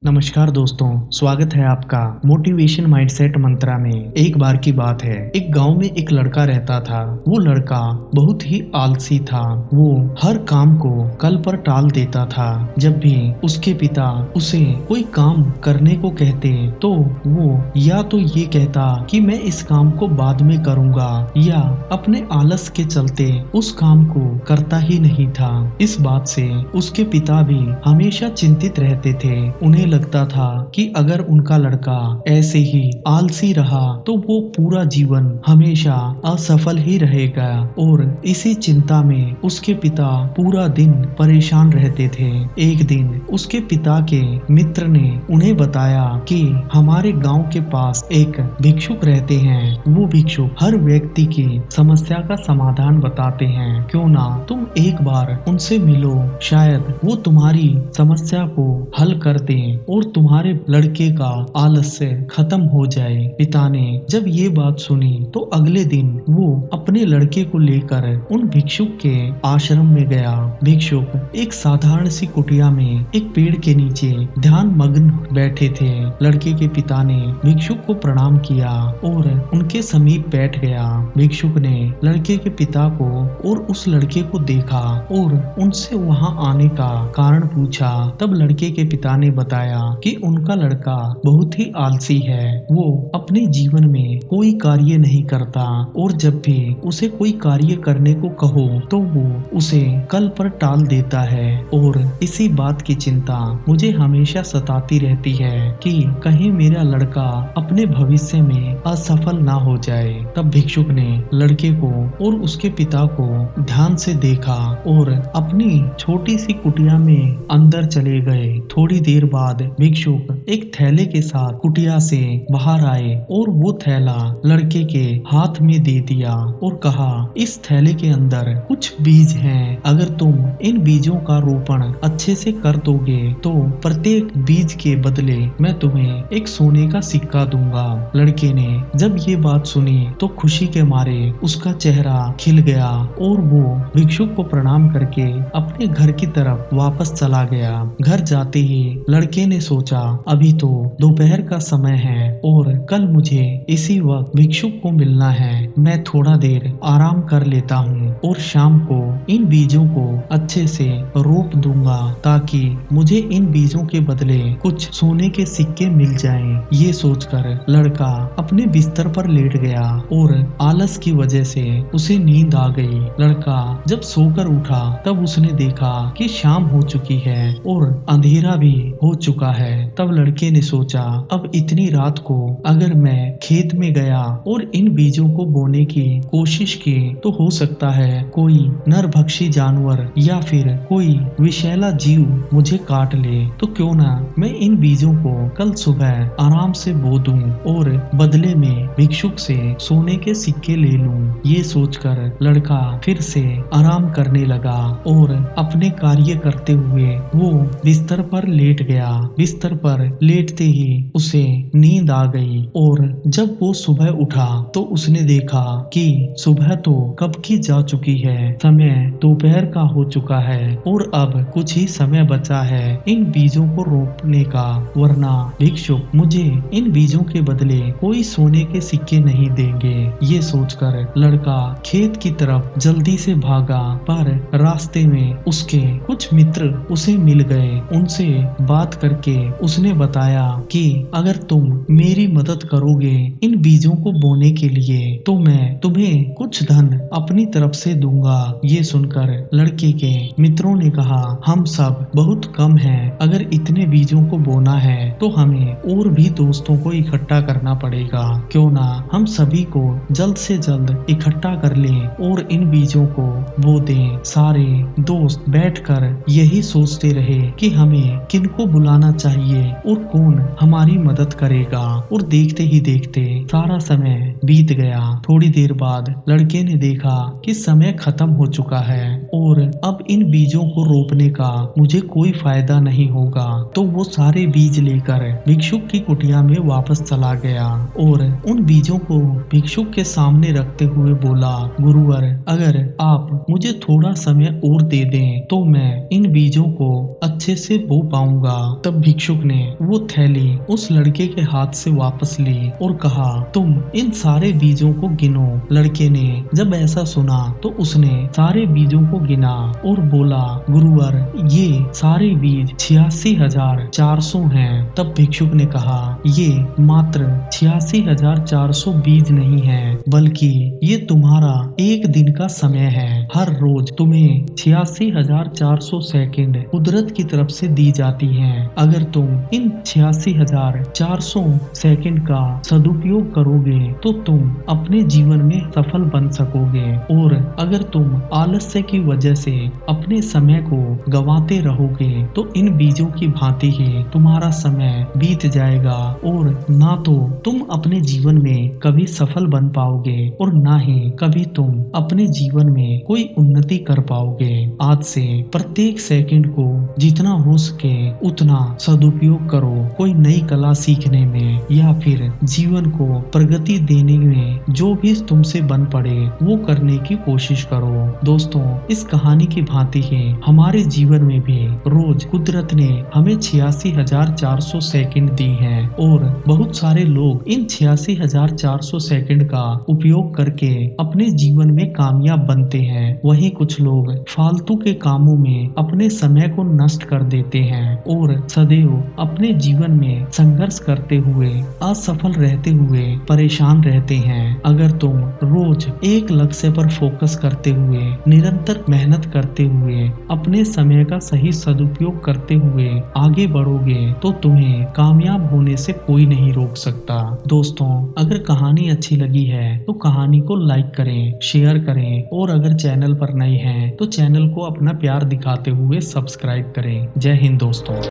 नमस्कार दोस्तों, स्वागत है आपका मोटिवेशन माइंडसेट मंत्रा में। एक बार की बात है, एक गांव में एक लड़का रहता था। वो लड़का बहुत ही आलसी था। वो हर काम को कल पर टाल देता था। जब भी उसके पिता उसे कोई काम करने को कहते तो वो या तो ये कहता कि मैं इस काम को बाद में करूंगा, या अपने आलस के चलते उस काम को करता ही नहीं था। इस बात से उसके पिता भी हमेशा चिंतित रहते थे। उन्हें लगता था कि अगर उनका लड़का ऐसे ही आलसी रहा तो वो पूरा जीवन हमेशा असफल ही रहेगा। और इसी चिंता में उसके पिता पूरा दिन परेशान रहते थे। एक दिन उसके पिता के मित्र ने उन्हें बताया कि हमारे गांव के पास एक भिक्षुक रहते हैं। वो भिक्षुक हर व्यक्ति की समस्या का समाधान बताते हैं। क्यों ना तुम एक बार उनसे मिलो, शायद वो तुम्हारी समस्या को हल कर दें और तुम्हारे लड़के का आलस्य खत्म हो जाए। पिता ने जब ये बात सुनी तो अगले दिन वो अपने लड़के को लेकर उन भिक्षुक के आश्रम में गया। भिक्षुक एक साधारण सी कुटिया में एक पेड़ के नीचे ध्यान मग्न बैठे थे। लड़के के पिता ने भिक्षुक को प्रणाम किया और उनके समीप बैठ गया। भिक्षुक ने लड़के के पिता को और उस लड़के को देखा और उनसे वहां आने का कारण पूछा। तब लड़के के पिता ने बताया कि उनका लड़का बहुत ही आलसी है। वो अपने जीवन में कोई कार्य नहीं करता और जब भी उसे कोई कार्य करने को कहो तो वो उसे कल पर टाल देता है। और इसी बात की चिंता मुझे हमेशा सताती रहती है कि कहीं मेरा लड़का अपने भविष्य में असफल ना हो जाए। तब भिक्षुक ने लड़के को और उसके पिता को ध्यान से देखा और अपनी छोटी सी कुटिया में अंदर चले गए। थोड़ी देर बाद भिक्षुक एक थैले के साथ कुटिया से बाहर आए और वो थैला लड़के के हाथ में दे दिया और कहा, इस थैले के अंदर कुछ बीज हैं। अगर तुम इन बीजों का रोपण अच्छे से कर दोगे तो प्रत्येक बीज के बदले मैं तुम्हें एक सोने का सिक्का दूंगा। लड़के ने जब ये बात सुनी तो खुशी के मारे उसका चेहरा खिल गया और वो भिक्षुक को प्रणाम करके अपने घर की तरफ वापस चला गया। घर जाते ही लड़के ने सोचा, अभी तो दोपहर का समय है और कल मुझे इसी वक्त भिक्षुक को मिलना है। मैं थोड़ा देर आराम कर लेता हूँ और शाम को इन बीजों को अच्छे से रोप दूंगा ताकि मुझे इन बीजों के बदले कुछ सोने के सिक्के मिल जाएं। ये सोचकर लड़का अपने बिस्तर पर लेट गया और आलस की वजह से उसे नींद आ गई। लड़का जब सोकर उठा तब उसने देखा कि शाम हो चुकी है और अंधेरा भी हो चुका है। तब लड़के ने सोचा, अब इतनी रात को अगर मैं खेत में गया और इन बीजों को बोने की कोशिश की तो हो सकता है कोई नरभक्षी जानवर या फिर कोई विषैला जीव मुझे काट ले। तो क्यों ना मैं इन बीजों को कल सुबह आराम से बो दूं और बदले में भिक्षुक से सोने के सिक्के ले लूं। ये सोचकर लड़का फिर से आराम करने लगा और अपने कार्य करते हुए वो बिस्तर पर लेट गया। बिस्तर पर लेटते ही उसे नींद आ गई और जब वो सुबह उठा तो उसने देखा कि सुबह तो कब की जा चुकी है, समय दोपहर का हो चुका है और अब कुछ ही समय बचा है इन बीजों को रोपने का, वरना भिक्षुक मुझे इन बीजों के बदले कोई सोने के सिक्के नहीं देंगे। ये सोचकर लड़का खेत की तरफ जल्दी से भागा, पर रास्ते में उसके कुछ मित्र उसे मिल गए। उनसे बात करके उसने बताया कि अगर तुम मेरी मदद करोगे इन बीजों को बोने के लिए तो मैं तुम्हें कुछ धन अपनी तरफ से दूंगा। ये सुनकर लड़के के मित्रों ने कहा, हम सब बहुत कम हैं, अगर इतने बीजों को बोना है तो हमें और भी दोस्तों को इकट्ठा करना पड़ेगा। क्यों ना हम सभी को जल्द से जल्द इकट्ठा कर लें और इन बीजों को बो दें। सारे दोस्त बैठकर यही सोचते रहे कि हमें किनको बुलाना चाहिए और कौन हमारी मदद करेगा। और देखते ही देखते सारा समय बीत गया। थोड़ी देर बाद लड़के ने देखा कि समय खत्म हो चुका है और अब इन बीजों को रोपने का मुझे कोई फायदा नहीं होगा। तो वो सारे बीज लेकर भिक्षुक की कुटिया में वापस चला गया और उन बीजों को भिक्षुक के सामने रखते हुए बोला, गुरुवर, अगर आप मुझे थोड़ा समय और दे दें तो मैं इन बीजों को अच्छे से बो पाऊंगा। तब तब भिक्षुक ने वो थैली उस लड़के के हाथ से वापस ली और कहा, तुम इन सारे बीजों को गिनो। लड़के ने जब ऐसा सुना तो उसने सारे बीजों को गिना और बोला, गुरुवर, ये सारे बीज 86,400 हैं। तब भिक्षुक ने कहा, ये मात्र 86,400 बीज नहीं है, बल्कि ये तुम्हारा एक दिन का समय है। हर रोज तुम्हें 86,400 सेकंड कुदरत की तरफ से दी जाती हैं। अगर तुम इन 86,400 सेकंड का सदुपयोग करोगे तो तुम अपने जीवन में सफल बन सकोगे, और अगर तुम आलस्य की वजह से अपने समय को गंवाते रहोगे तो इन बीजों की भांति ही तुम्हारा समय बीत जाएगा और ना तो तुम अपने जीवन में कभी सफल बन पाओगे और ना ही कभी तुम अपने जीवन में कोई उन्नति कर पाओगे। आज से प्रत्येक सेकंड को जितना हो सके उतना सदुपयोग करो, कोई नई कला सीखने में या फिर जीवन को प्रगति देने में जो भी तुमसे बन पड़े वो करने की कोशिश करो। दोस्तों, इस कहानी की भांति ही हमारे जीवन में भी रोज कुदरत ने हमें 86,400 सेकंड दी हैं और बहुत सारे लोग इन 86,400 सेकंड का उपयोग करके अपने जीवन में कामयाब बनते हैं। वहीं कुछ लोग फालतू के कामों में अपने समय को नष्ट कर देते हैं और सदैव अपने जीवन में संघर्ष करते हुए असफल रहते हुए परेशान रहते हैं। अगर तुम रोज एक लक्ष्य पर फोकस करते हुए निरंतर मेहनत करते हुए अपने समय का सही सदुपयोग करते हुए आगे बढ़ोगे तो तुम्हें कामयाब होने से कोई नहीं रोक सकता। दोस्तों, अगर कहानी अच्छी लगी है तो कहानी को लाइक करें, शेयर करें और अगर चैनल पर नए हैं तो चैनल को अपना प्यार दिखाते हुए सब्सक्राइब करें। जय हिंद दोस्तों।